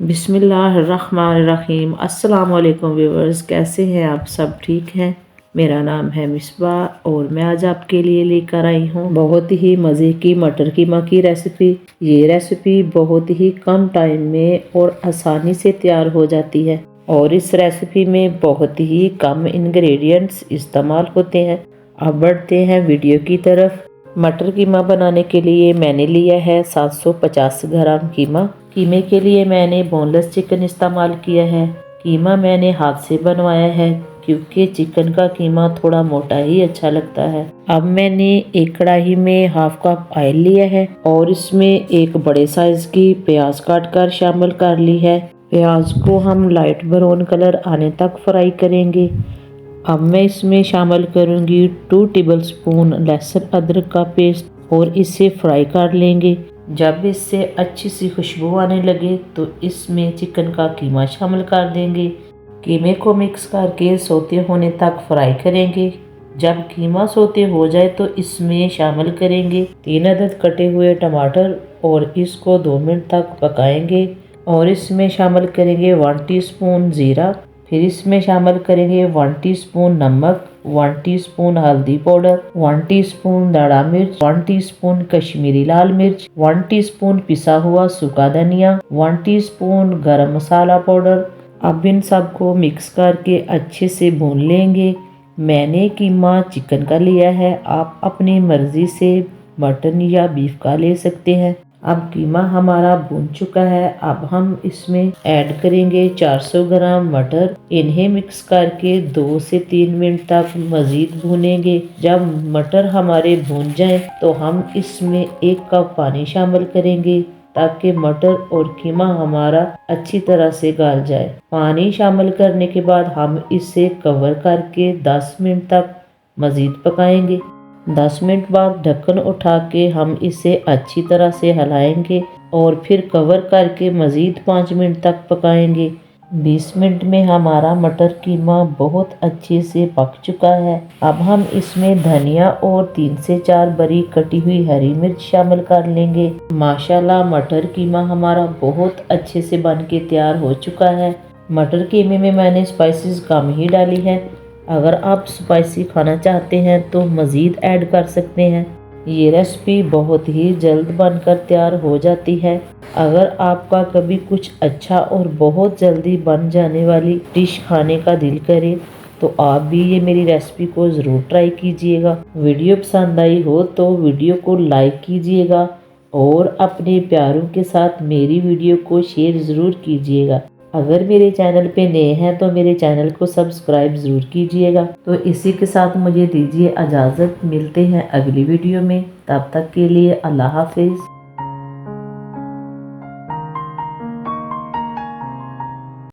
बिस्मिल्लाहिर्रहमानिर्रहीम। अस्सलाम वालेकुम व्यूअर्स, कैसे हैं आप सब? ठीक हैं। मेरा नाम है मिसबा और मैं आज आपके लिए लेकर आई हूँ बहुत ही मज़े की मटर कीमा की रेसिपी। ये रेसिपी बहुत ही कम टाइम में और आसानी से तैयार हो जाती है और इस रेसिपी में बहुत ही कम इंग्रेडिएंट्स इस्तेमाल होते हैं। अब बढ़ते हैं वीडियो की तरफ। मटर कीमा बनाने के लिए मैंने लिया है 750 ग्राम कीमा। कीमे के लिए मैंने बोनलेस चिकन इस्तेमाल किया है। कीमा मैंने हाथ से बनवाया है क्योंकि चिकन का कीमा थोड़ा मोटा ही अच्छा लगता है। अब मैंने एक कढ़ाई में हाफ कप ऑयल लिया है और इसमें एक बड़े साइज की प्याज काट कर शामिल कर ली है। प्याज को हम लाइट ब्राउन कलर आने तक फ्राई करेंगे। अब मैं इसमें शामिल करूंगी 2 टेबलस्पून लहसुन अदरक का पेस्ट और इसे फ्राई कर लेंगे। जब इससे अच्छी सी खुशबू आने लगे तो इसमें चिकन का कीमा शामिल कर देंगे। कीमे को मिक्स करके सोते होने तक फ्राई करेंगे। जब कीमा सोते हो जाए तो इसमें शामिल करेंगे 3 अदद कटे हुए टमाटर और इसको 2 मिनट तक पकाएंगे। और इसमें शामिल करेंगे 1 टीस्पून ज़ीरा। फिर इसमें शामिल करेंगे 1 टीस्पून नमक, 1 टीस्पून हल्दी पाउडर, 1 टीस्पून दाढ़ा मिर्च, 1 टीस्पून कश्मीरी लाल मिर्च, 1 टीस्पून पिसा हुआ सूखा धनिया, 1 टीस्पून गरम मसाला पाउडर। अब इन सबको मिक्स करके अच्छे से भून लेंगे। मैंने कीमा चिकन का लिया है, आप अपनी मर्जी से मटन या बीफ का ले सकते हैं। अब कीमा हमारा भून चुका है। अब हम इसमें ऐड करेंगे 400 ग्राम मटर। इन्हें मिक्स करके 2 से 3 मिनट तक मज़ीद भूनेंगे। जब मटर हमारे भून जाएं तो हम इसमें 1 कप पानी शामिल करेंगे ताकि मटर और कीमा हमारा अच्छी तरह से गल जाए। पानी शामिल करने के बाद हम इसे कवर करके 10 मिनट तक मज़ीद पकाएंगे। 10 मिनट बाद ढक्कन उठा के हम इसे अच्छी तरह से हिलाएंगे और फिर कवर करके मज़ीद 5 मिनट तक पकाएंगे। 20 मिनट में हमारा मटर कीमा बहुत अच्छे से पक चुका है। अब हम इसमें धनिया और 3 से 4 बारीक कटी हुई हरी मिर्च शामिल कर लेंगे। माशाल्लाह मटर कीमा हमारा बहुत अच्छे से बन के तैयार हो चुका है। मटर कीमे में मैंने स्पाइसेस कम ही डाली है। अगर आप स्पाइसी खाना चाहते हैं तो मज़ीद ऐड कर सकते हैं। ये रेसिपी बहुत ही जल्द बनकर तैयार हो जाती है। अगर आपका कभी कुछ अच्छा और बहुत जल्दी बन जाने वाली डिश खाने का दिल करे तो आप भी ये मेरी रेसिपी को ज़रूर ट्राई कीजिएगा। वीडियो पसंद आई हो तो वीडियो को लाइक कीजिएगा और अपने प्यारों के साथ मेरी वीडियो को शेयर ज़रूर कीजिएगा। अगर मेरे चैनल पे नए हैं तो मेरे चैनल को सब्सक्राइब ज़रूर कीजिएगा। तो इसी के साथ मुझे दीजिए इजाज़त। मिलते हैं अगली वीडियो में, तब तक के लिए अल्लाह हाफिज़।